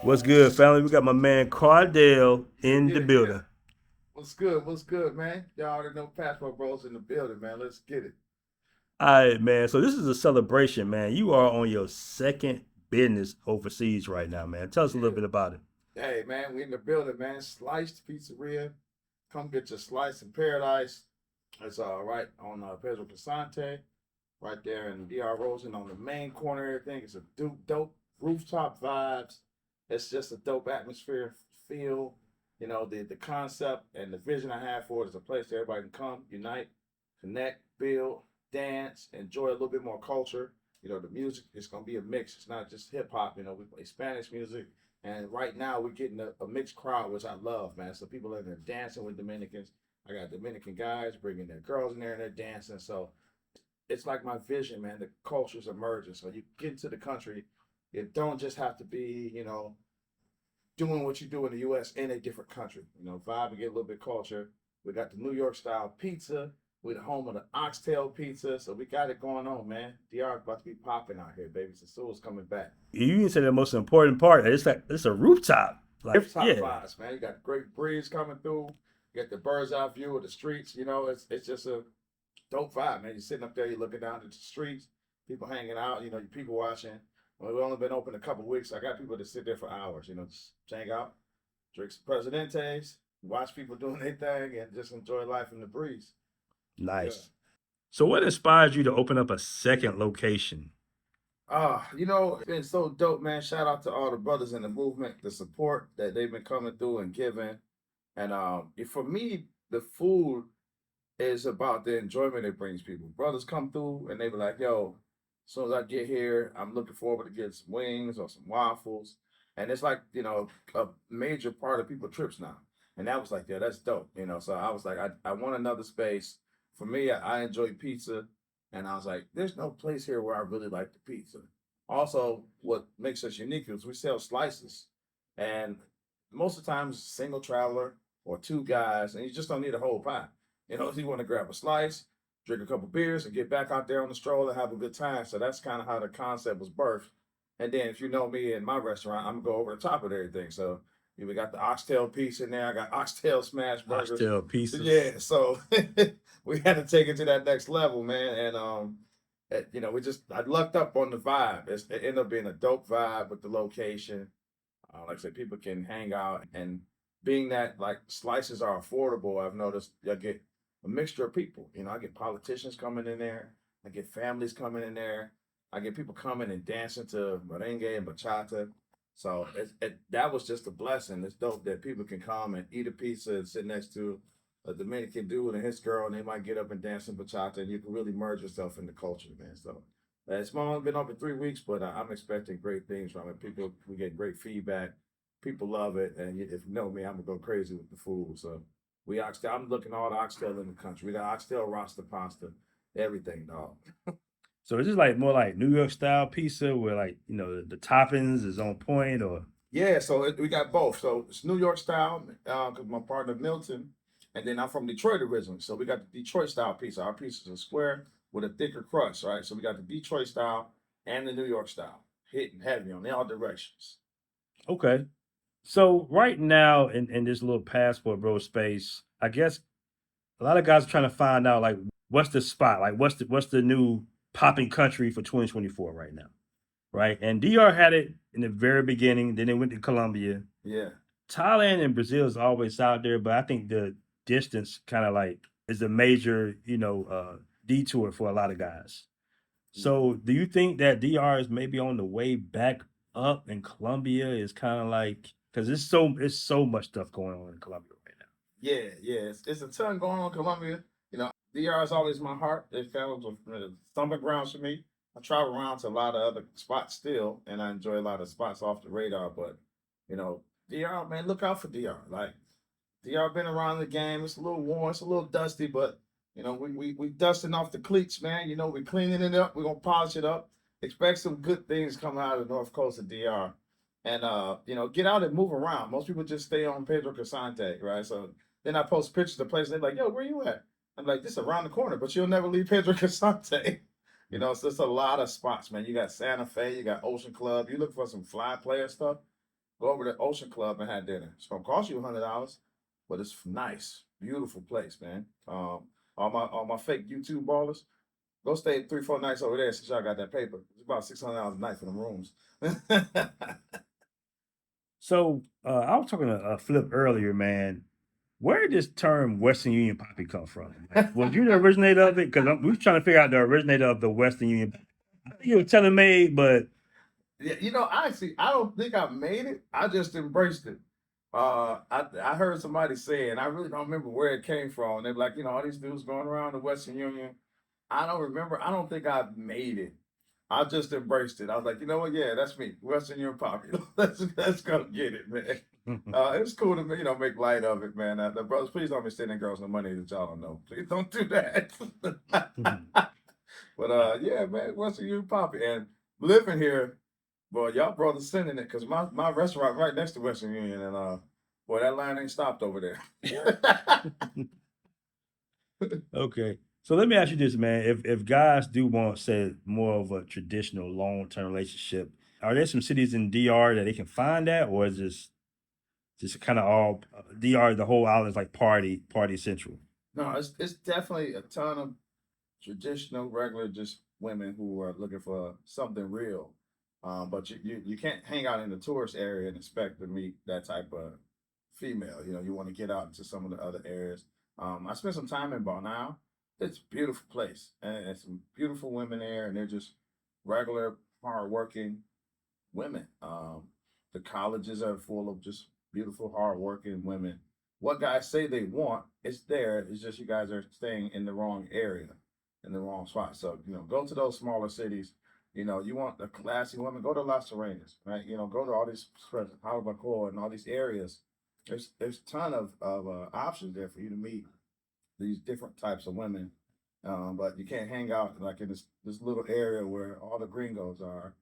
What's good, family? We got my man Cardell in the Yeah, yeah. building. What's good? What's good, man? Y'all already know Passport Bros in the building, man. Let's get it. All right, man. So this is a celebration, man. You are on your second business overseas right now, man. Tell us a little Yeah. bit about it. Hey, man, we in the building, man. Sliced Pizzeria. Come get your slice in paradise. It's right on Pedro Casante, right there in DR Rosen on the main corner. Everything. It's a dope rooftop vibes. It's just a dope atmosphere feel. The concept and the vision I have for it is a place that everybody can come, unite, connect, build, dance, enjoy a little bit more culture. The music is gonna be a mix. It's not just hip hop. We play Spanish music, and right now we're getting a mixed crowd, which I love, man. So people are in there dancing with Dominicans. I got Dominican guys bringing their girls in there and they're dancing. So it's like my vision, man. The culture's emerging. So you get into the country, you don't just have to be, doing what you do in the U.S. in a different country. Vibe and get a little bit culture. We got the New York style pizza. We're the home of the oxtail pizza, so we got it going on, man. DR about to be popping out here, baby. Sosua's coming back. You didn't say the most important part. It's a rooftop. Like, Rooftop yeah, vibes, man. You got great breeze coming through. You got the bird's eye view of the streets. It's just a dope vibe, man. You're sitting up there, you're looking down at the streets, people hanging out, you people watching. Well, we've only been open a couple of weeks. I got people that sit there for hours, just hang out, drink some Presidentes, watch people doing their thing, and just enjoy life in the breeze. Yeah. nice. So what inspires you to open up a second location? It's been so dope, man. Shout out to all the brothers in the movement, the support that they've been coming through and giving. And for me, the food is about the enjoyment it brings people. Brothers come through and they be like, yo, as soon as I get here, I'm looking forward to get some wings or some waffles. And it's like, a major part of people's trips now. And that was like, yeah, that's dope. So I was like, I want another space. For me, I enjoy pizza. And I was like, there's no place here where I really like the pizza. Also, what makes us unique is we sell slices. And most of the times, single traveler or two guys, and you just don't need a whole pie. If you want to grab a slice, drink a couple beers, and get back out there on the stroll and have a good time. So that's kind of how the concept was birthed. And then if you know me in my restaurant, I'm gonna go over the top of everything. So we got the oxtail piece in there. I got oxtail smash burgers. Oxtail pieces. Yeah, so we had to take it to that next level, man. And I lucked up on the vibe. It ended up being a dope vibe with the location. Like I said, people can hang out, and being that like slices are affordable, I've noticed I get a mixture of people. I get politicians coming in there, I get families coming in there, I get people coming and dancing to merengue and bachata. So that was just a blessing. It's dope that people can come and eat a pizza and sit next to a Dominican dude and his girl, and they might get up and dance in bachata, and you can really merge yourself in the culture, man. So it's only been open 3 weeks, but I'm expecting great things from it. We get great feedback. People love it, and if you know me, I'm gonna go crazy with the food. So we oxtail. I'm looking at all the oxtail in the country. We got oxtail, rasta pasta, everything, dog. So is this like more like New York style pizza where like, the toppings is on point or Yeah, so we got both. So it's New York style, because my partner Milton, and then I'm from Detroit originally. So we got the Detroit style pizza. Our pizza is square with a thicker crust, right? So we got the Detroit style and the New York style, hitting heavy on all directions. okay. So right now in this little passport bro space, I guess a lot of guys are trying to find out like what's the spot, like what's the new popping country for 2024 right now, right? And DR had it in the very beginning, then they went to Colombia. Yeah. Thailand and Brazil is always out there, but I think the distance kind of like is a major, detour for a lot of guys. So, do you think that DR is maybe on the way back up, and Colombia is kind of like because it's so much stuff going on in Colombia right now. Yeah, yeah. It's a ton going on in Colombia. DR is always my heart. It fell with stomping grounds for me. I travel around to a lot of other spots still, and I enjoy a lot of spots off the radar. But you know, DR, man, look out for DR. Like DR been around the game. It's a little warm. It's a little dusty, but we dusting off the cleats, man. We cleaning it up. We're gonna polish it up. Expect some good things coming out of the north coast of DR. And get out and move around. Most people just stay on Pedro Casante, right? So then I post pictures of places. They're like, "Yo, where you at?" I'm like, "This is around the corner," but you'll never leave Pedro Casante. It's just a lot of spots, man. You got Santa Fe, you got Ocean Club. You look for some fly player stuff. Go over to Ocean Club and have dinner. It's gonna cost you $100, but it's nice, beautiful place, man. All my fake YouTube ballers, go stay 3, 4 nights over there since y'all got that paper. It's about $600 a night for them rooms. So I was talking to Flip earlier, man. Where did this term Western Union Poppy come from? Like, was you the originator of it? Because we was trying to figure out the originator of the Western Union. I think it was TaylorMade, but Yeah, I don't think I made it. I just embraced it. I heard somebody say, and I really don't remember where it came from. They're like, all these dudes going around the Western Union. I don't remember. I don't think I made it. I just embraced it. I was like, you know what? Yeah, that's me, Western Union Poppy. Let's go get it, man. It's cool to make light of it, man. The brothers, please don't be sending girls no money that y'all don't know. Please don't do that. But yeah, man, Western Union Poppy, and living here. Boy, y'all brothers sending it because my restaurant right next to Western Union, and boy, that line ain't stopped over there. okay. So let me ask you this, man. If guys do want, say, more of a traditional long term relationship, are there some cities in DR that they can find that, or is this just kind of all DR? The whole island is like party central. No, it's definitely a ton of traditional, regular, just women who are looking for something real. But you can't hang out in the tourist area and expect to meet that type of female. You want to get out into some of the other areas. I spent some time in Borneo. It's a beautiful place, and some beautiful women there, and they're just regular, hardworking women. The colleges are full of just beautiful, hardworking women. What guys say they want, it's there. It's just you guys are staying in the wrong area, in the wrong spot. So go to those smaller cities. You want the classy woman, go to Las Serenas, right? Go to all these Jalabacoa and all these areas. There's a ton of options there for you to meet these different types of women. But you can't hang out like in this little area where all the gringos are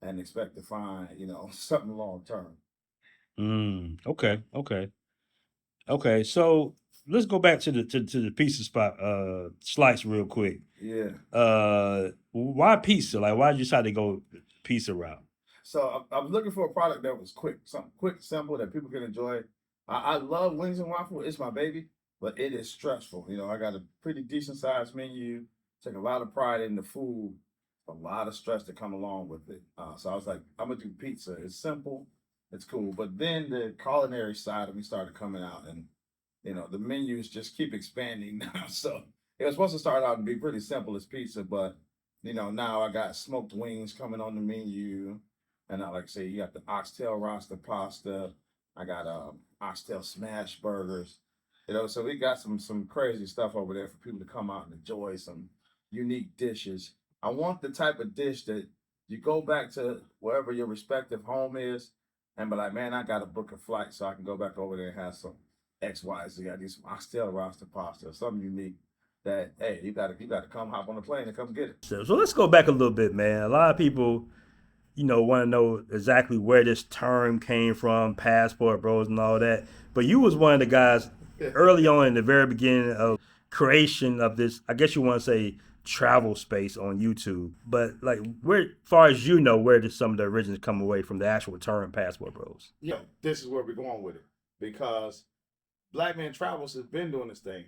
and expect to find, something long term. Okay, okay, okay. So let's go back to the pizza spot, slice real quick. Yeah. Why pizza? Like, why did you decide to go pizza route? So I was looking for a product that was quick, something quick, simple that people can enjoy. I love wings and waffle. It's my baby, but it is stressful. I got a pretty decent sized menu. Take a lot of pride in the food. A lot of stress to come along with it. So I was like, I'm gonna do pizza. It's simple, it's cool. But then the culinary side of me started coming out, and the menus just keep expanding now. So it was supposed to start out and be pretty simple as pizza, but now I got smoked wings coming on the menu. And I like I say, you got the oxtail roster pasta. I got oxtail smash burgers. So we got some crazy stuff over there for people to come out and enjoy some unique dishes. I want the type of dish that you go back to wherever your respective home is and be like, man, I got to book a flight so I can go back over there and have some X, Y, Z. I need some oxtail roster pasta, something unique that, hey, you gotta come hop on the plane and come get it. So let's go back a little bit, man. A lot of people, want to know exactly where this term came from, passport bros and all that. But you was one of the guys early on in the very beginning of creation of this, I guess you want to say travel space on YouTube. But like where far as where did some of the origins come away from the actual term passport bros? This is where we're going with it because Black Man Travels has been doing this thing.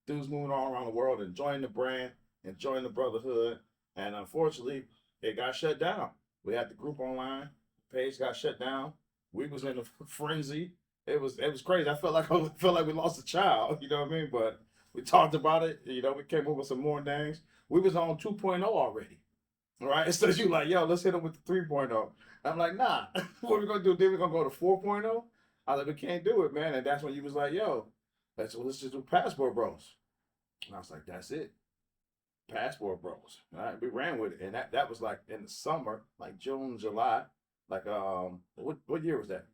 Dudes moving all around the world, enjoying the brand, enjoying the brotherhood, and unfortunately, it got shut down. We had the group online, page got shut down. We was in a frenzy. It was crazy. I felt like we lost a child. You know what I mean? But we talked about it. We came up with some more names. We was on 2.0 already. All right. So you like, yo, let's hit them with the 3.0. I'm like, nah. What we gonna do? Then we gonna go to 4.0. I was like, we can't do it, man. And that's when you was like, yo, let's just do Passport Bros. And I was like, that's it. Passport Bros. All right, we ran with it, and that was like in the summer, like June, July, like what year was that?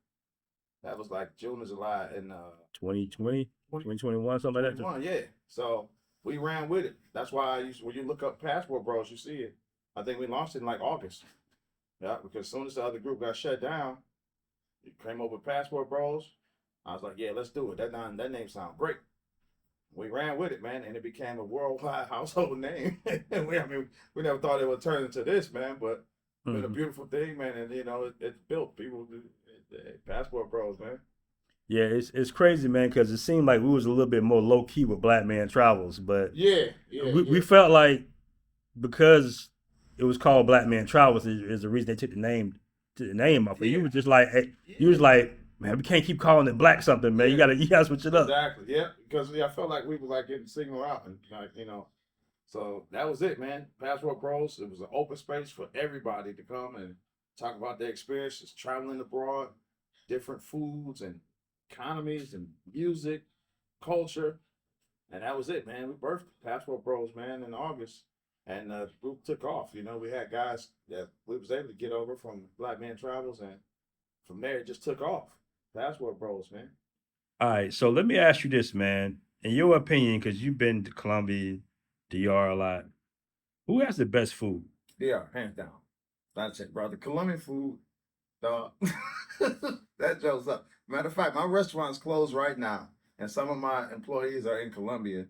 That was like June or July in 2020, 2021, something like that. 2021, yeah. So we ran with it. That's why when you look up Passport Bros, you see it. I think we launched it in like August. Yeah, because as soon as the other group got shut down, it came up with Passport Bros. I was like, yeah, let's do it. That name sounds great. We ran with it, man, and it became a worldwide household name. We never thought it would turn into this, man, but it's been a beautiful thing, man, and it's built. People, Bros, man. Yeah, it's crazy, man, because it seemed like we was a little bit more low key with Black Man Travels, but Yeah, yeah, we yeah. felt like because it was called Black Man Travels is the reason they took the name off. But you Yeah, was just like, hey, you yeah, was like, man, we can't keep calling it Black something, man. yeah. You gotta switch it up. Exactly. Yeah, because I felt like we were like getting signal out, and like so that was it, man. Passport Bros. It was an open space for everybody to come and talk about their experiences traveling abroad, different foods and economies and music, culture, and that was it, man. We birthed Passport Bros, man, in August, and the group took off. We had guys that we was able to get over from Black Man Travels, and from there it just took off. Passport Bros, man. All right, so let me ask you this, man. In your opinion, because you've been to Colombia, DR a lot, who has the best food? Yeah, hands down. That's it, bro. The Colombian food, dog. That joke's up. Matter of fact, my restaurant's closed right now, and some of my employees are in Colombia,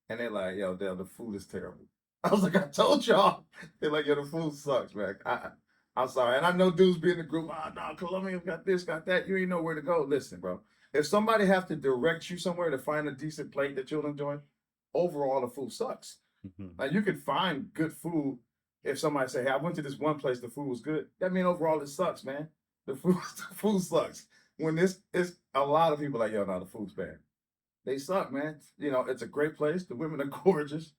and they're like, "Yo, Dale, the food is terrible." I was like, "I told y'all." They're like, "Yo, the food sucks, man." I'm sorry, and I know dudes be in the group. Oh no, Colombia got this, got that. You ain't know where to go. Listen, bro. If somebody have to direct you somewhere to find a decent plate that you'll enjoy, overall the food sucks. Mhm. Like you can find good food if somebody say, "Hey, I went to this one place, the food was good." That mean overall it sucks, man. The food, the food sucks. When this is a lot of people like, "Yo, no, the food's bad." They suck, man. It's a great place. The women are gorgeous,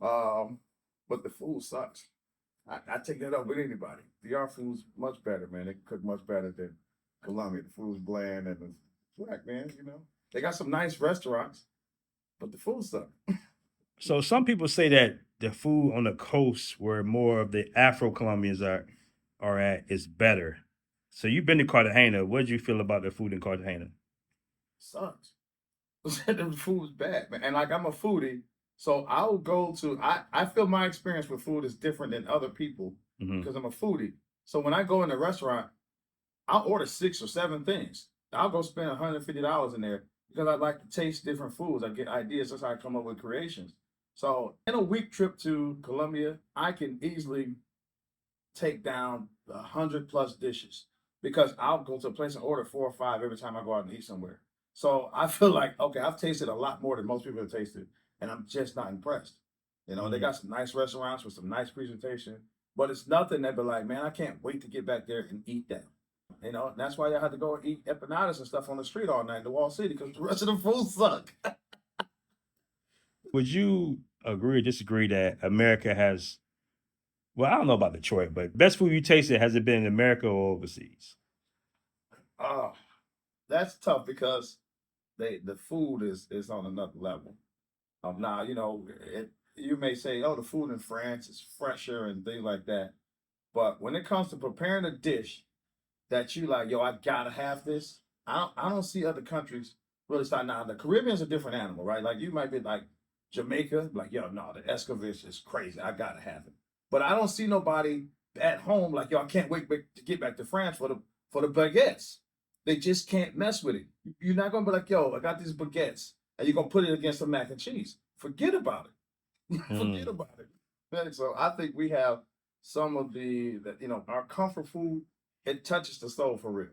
um, but the food sucks. I take that up with anybody. DR food's much better, man. They cook much better than Colombia. The food's bland and it's black, man. They got some nice restaurants, but the food sucks. So some people say that the food on the coast where more of the Afro Colombians are at is better. So you've been to Cartagena. What did you feel about the food in Cartagena? Sucks. The food's bad, man. And like I'm a foodie, so I'll go to I feel my experience with food is different than other people Hmm. because I'm a foodie. So when I go in a restaurant, I'll order 6 or 7 things. I'll go spend $150 in there because I like to taste different foods. I get ideas. That's how I come up with creations. So in a week trip to Colombia, I can easily take down 100+ dishes because I'll go to a place and order 4 or 5 every time I go out and eat somewhere. So I feel like, okay, I've tasted a lot more than most people have tasted, and I'm just not impressed. They Mm. got some nice restaurants with some nice presentation, but it's nothing that be like, man, I can't wait to get back there and eat that. And that's why y'all had to go and eat empanadas and stuff on the street all night in the Wall City because the rest of the food suck. Would you agree or disagree that America has, well, I don't know about Detroit, but best food you tasted, has it been in America or overseas? Oh, that's tough because the food is on another level. Now, you may say, oh, the food in France is fresher and things like that. But when it comes to preparing a dish that you like, yo, I gotta have this, I don't see other countries really start. Now, the Caribbean's a different animal, right? Like you might be like Jamaica, like, yo, no, the escovitch is crazy. I gotta have it. But I don't see nobody at home like, yo, I can't wait to get back to France for the baguettes. They just can't mess with it. You're not gonna be like, yo, I got these baguettes, and you're gonna put it against some mac and cheese. Forget about it. Forget Mm. about it. And so I think we have some of our comfort food. It touches the soul for real.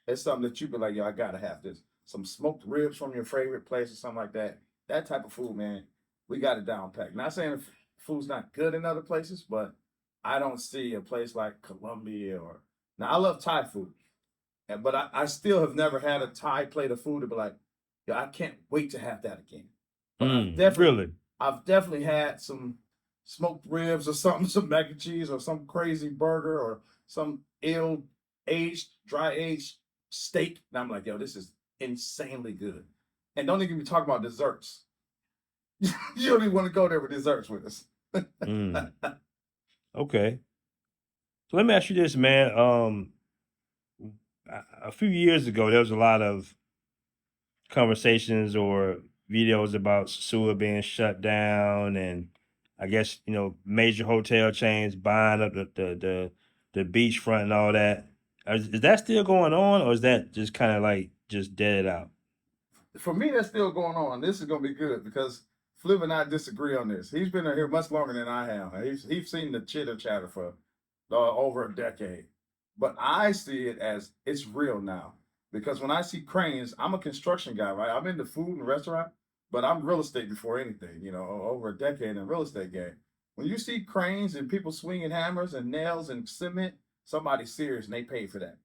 It's something that you be like, yo, I gotta have this. Some smoked ribs from your favorite place or something like that. That type of food, man, we got it down packed. Not saying food's not good in other places, but I don't see a place like Colombia or now I love Thai food. But I still have never had a Thai plate of food to be like, yeah, I can't wait to have that again. But Really? I've definitely had some smoked ribs or something, some mac and cheese or some crazy burger or some ill aged, dry aged steak. And I'm like, yo, this is insanely good. And don't even talk about desserts. You don't even want to go there with desserts with us. Mm. Okay. So let me ask you this, man. A few years ago, there was a lot of conversations or videos about Sosua being shut down, and I guess major hotel chains buying up the beachfront and all that. Is that still going on, or is that just kind of like just dead out? For me, that's still going on. This is gonna be good because Flip and I disagree on this. He's been here much longer than I have. He's seen the chitter chatter for over a decade, but I see it as it's real now Because when I see cranes, I'm a construction guy, right? I'm into food and restaurant, but I'm real estate before anything, you know, over a decade in real estate game. When you see cranes and people swinging hammers and nails and cement, somebody's serious and they pay for that.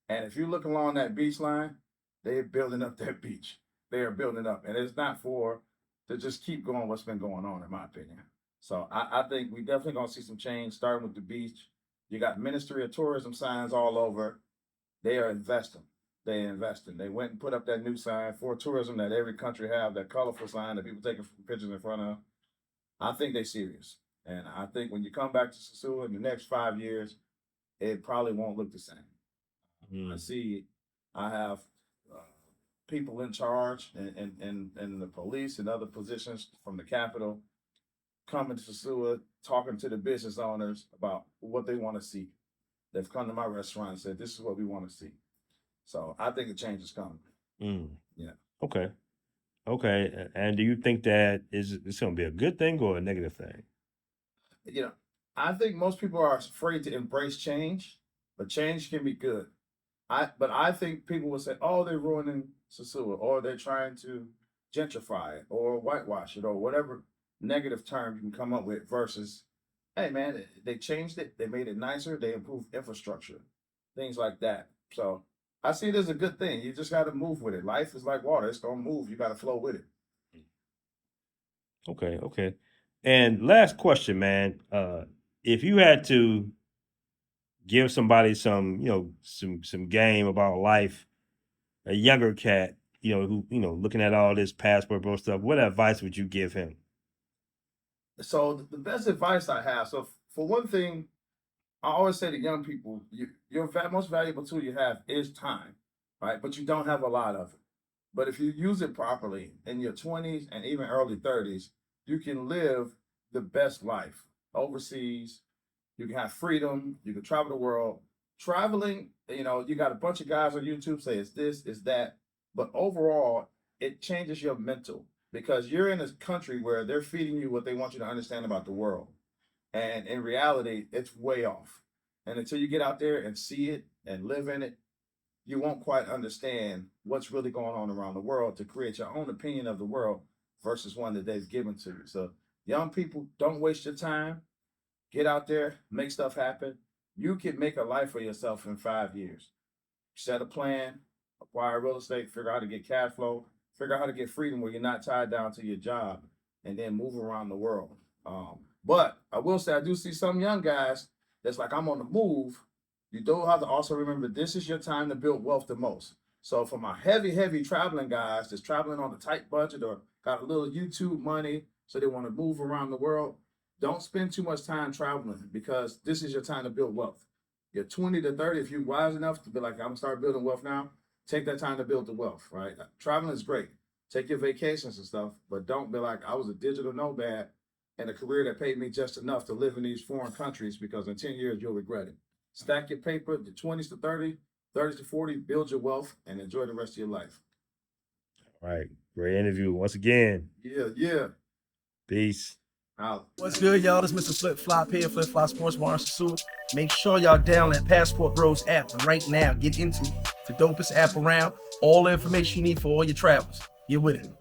And if you look along that beach line, they're building up that beach. They are building up. And it's not for to just keep going what's been going on, in my opinion. So I think we definitely gonna see some change starting with the beach. You got Ministry of Tourism signs all over. They are investing. They investing. They went and put up that new sign for tourism that every country have, that colorful sign that people taking pictures in front of. I think they're serious. And I think when you come back to Sosua in the next 5 years, it probably won't look the same. I see, I have uh, people in charge and the police and other positions from the Capitol coming to Sosua, talking to the business owners about what they want to see. They've come to my restaurant and said, "This is what we want to see." So I think the change is coming. Mm. Yeah. Okay. Okay. And do you think that it's going to be a good thing or a negative thing? You know, I think most people are afraid to embrace change, but change can be good. But I think people will say, "Oh, they're ruining Sosua, or they're trying to gentrify it, or whitewash it, or whatever negative term you can come up with." Versus, hey man, they changed it, they made it nicer, they improved infrastructure, things like that. So I see it as a good thing. You just got to move with it. Life is like water; it's gonna move. You got to flow with it. Okay. Okay. And last question, man. If you had to give somebody some, some game about life, a younger cat, who, looking at all this passport bro stuff, what advice would you give him? So the best advice I have. So for one thing, I always say to young people, your most valuable tool you have is time, right? But you don't have a lot of it. But if you use it properly in your 20s and even early 30s, you can live the best life overseas. You can have freedom. You can travel the world. Traveling, you got a bunch of guys on YouTube say it's this, it's that. But overall, it changes your mental because you're in a country where they're feeding you what they want you to understand about the world. And in reality, it's way off. And until you get out there and see it and live in it, you won't quite understand what's really going on around the world to create your own opinion of the world versus one that they've given to you. So, young people, don't waste your time. Get out there, make stuff happen. You can make a life for yourself in 5 years. Set a plan, acquire real estate, figure out how to get cash flow, figure out how to get freedom where you're not tied down to your job, and then move around the world. But I will say, I do see some young guys that's like, I'm on the move. You do have to also remember this is your time to build wealth the most. So for my heavy traveling guys that's traveling on a tight budget or got a little YouTube money, so they want to move around the world, don't spend too much time traveling because this is your time to build wealth. You're 20 to 30, if you're wise enough to be like, I'm gonna start building wealth now, take that time to build the wealth, right? Traveling is great. Take your vacations and stuff, but don't be like, I was a digital nomad and a career that paid me just enough to live in these foreign countries because in 10 years you'll regret it. Stack your paper, the 20s to 30, 30s to 40, build your wealth and enjoy the rest of your life. All right. Great interview. Once again, Yeah. peace. Out. What's good, y'all? This is Mr. Flip Flop here, Flip Flop Sports Bar in Sosua. Make sure y'all download that Passport Bros app right now. Get into it. The dopest app around. All the information you need for all your travels. Get with it.